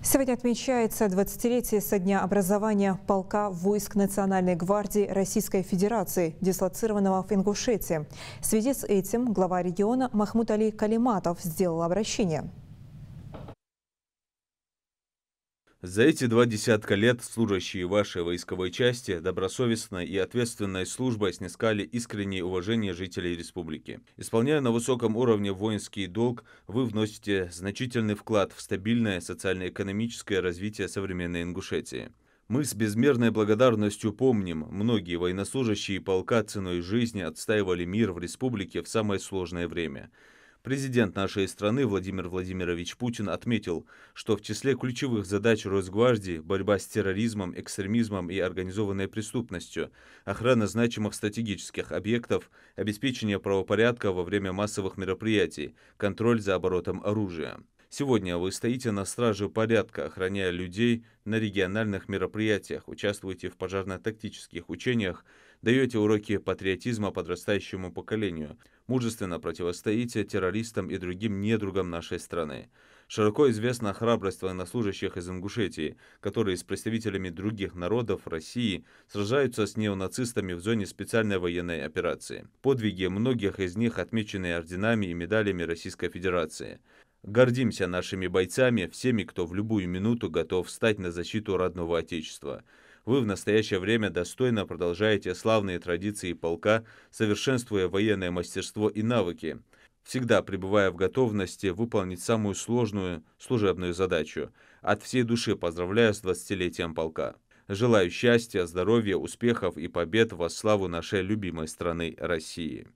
Сегодня отмечается 20-летие со дня образования полка войск Национальной гвардии Российской Федерации, дислоцированного в Ингушетии. В связи с этим глава региона Махмуд Али Калиматов сделал обращение. За эти 20 лет служащие вашей войсковой части добросовестной и ответственной службой снискали искреннее уважение жителей республики. Исполняя на высоком уровне воинский долг, вы вносите значительный вклад в стабильное социально-экономическое развитие современной Ингушетии. Мы с безмерной благодарностью помним, многие военнослужащие полка ценой жизни отстаивали мир в республике в самое сложное время. Президент нашей страны Владимир Владимирович Путин отметил, что в числе ключевых задач Росгвардии борьба с терроризмом, экстремизмом и организованной преступностью, охрана значимых стратегических объектов, обеспечение правопорядка во время массовых мероприятий, контроль за оборотом оружия. Сегодня вы стоите на страже порядка, охраняя людей на региональных мероприятиях, участвуете в пожарно-тактических учениях, даете уроки патриотизма подрастающему поколению, мужественно противостоите террористам и другим недругам нашей страны. Широко известна храбрость военнослужащих из Ингушетии, которые с представителями других народов России сражаются с неонацистами в зоне специальной военной операции. Подвиги многих из них отмечены орденами и медалями Российской Федерации. Гордимся нашими бойцами, всеми, кто в любую минуту готов встать на защиту родного Отечества. Вы в настоящее время достойно продолжаете славные традиции полка, совершенствуя военное мастерство и навыки, всегда пребывая в готовности выполнить самую сложную служебную задачу. От всей души поздравляю с 20-летием полка. Желаю счастья, здоровья, успехов и побед во славу нашей любимой страны России.